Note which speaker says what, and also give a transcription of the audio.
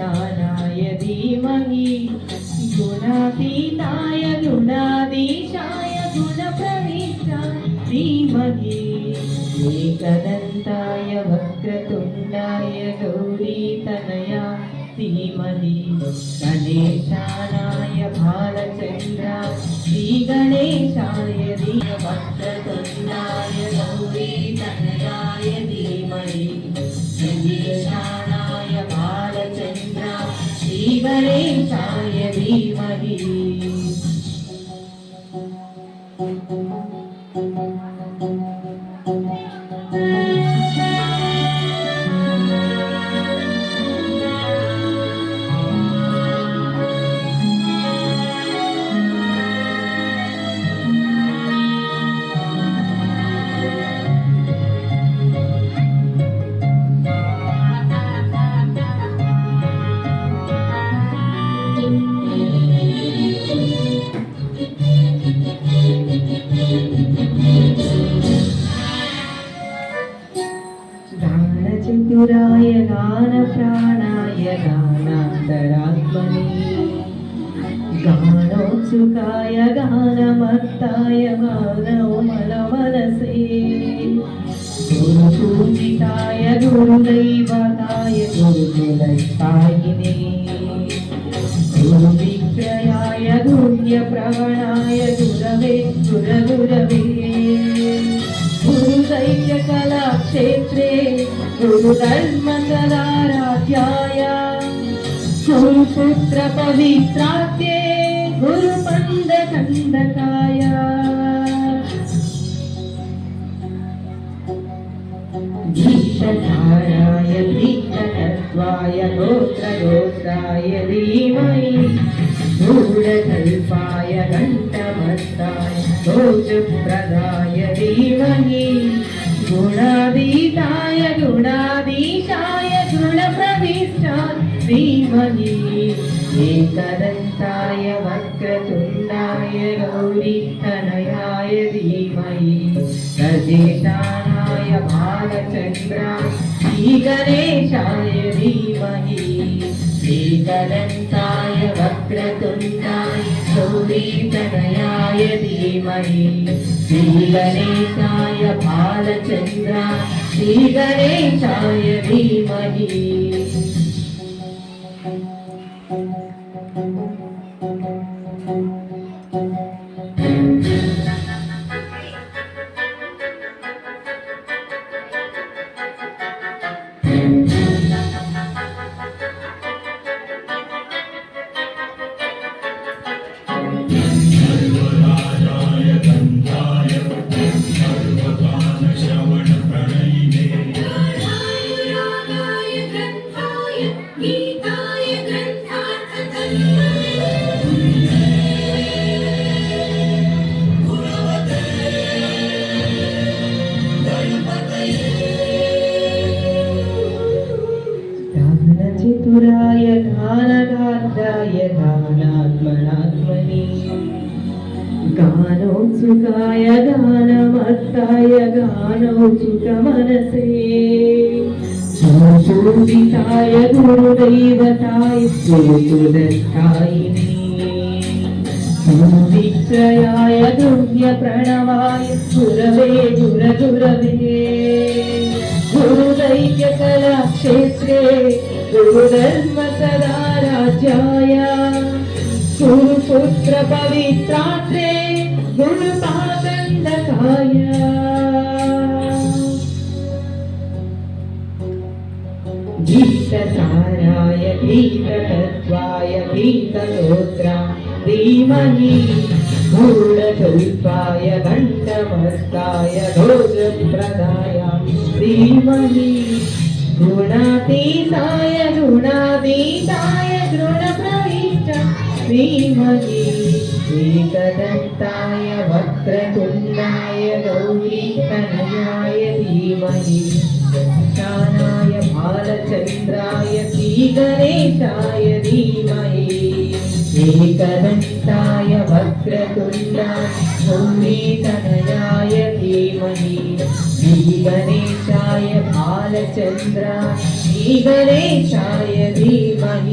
Speaker 1: गणेशानाय धीमहि गुणातीताय गुणाधीशाय गुणप्रविष्टाय धीमहि एकदन्ताय वक्रतुण्डाय गौरीतनया धीमहि गणेशानाय भालचन्द्राय श्रीगणेशाय वक्रतुण्डाय गौरीतनयाय धीमहि श्रीगणेशानाय भालचन्द्राय श्रीगणेशाय धीमहि चतुराय गान प्राणाय गानान्तरात्मने गानोत्सुकाय गानमत्ताय गानोमलमनसे गुरुपूजिताय गुरुदैवताय गुरुकुलस्थायिने गुरुविक्रयाय गुह्यप्रवणाय गुरवे गुरगुरवे गुरुदैत्यकलाक्षेत्रे गुरुधर्मकलाराध्याय गुरुपुत्रपवित्रात्ये गुरुपन्दकन्दकाय गीतधाराय गीततत्त्वाय गोत्रगोत्राय धीमहि गूढकल्पाय घण्टमस्ताय भोजप्रदाय धीमहि गुणातीताय गुणाधीशाय गुणप्रविष्टाय धीमहि एकदन्ताय वक्रतुण्डाय गौरीतनयाय धीमहि गणेशानाय भालचन्द्राय श्रीगणेशाय धीमहि एकदन्ताय वक्रतुण्डाय गौरीतनयाय धीमहि श्रीगणेशाय भालचन्द्राय श्रीगणेशाय धीमहि चतुराय गानगात्राय गानात्मनात्मने गानोत्सुकाय गानमत्ताय गानोत्सुकमनसे गुरुपूजिताय गुरुदैवताय गुरुकुलस्थायिने गुरुविक्रयाय गुह्यप्रणवाय गुरवे गुरगुरवे गुरुदैत्यकलाक्षेत्रे गुरुधर्मकलाराध्याय गुरुपुत्रपवित्रात्रे गुरुपादन्दकाय गीतसाराय गीततत्त्वाय गीतगोत्राय धीमहि गूढकल्पाय घण्टमस्ताय भोजप्रदाय धीमहि गुणातीताय गुणाधीशाय गुणप्रविष्टाय धीमहि एकदन्ताय वक्रतुण्डाय गौरीतनयाय धीमहि गणेशानाय भालचन्द्राय श्रीगणेशाय धीमहि एकदन्ताय वक्रतुण्डाय गौरीतनयाय धीमहि श्रीगणेशाय भालचन्द्राय श्रीगणेशाय धीमहि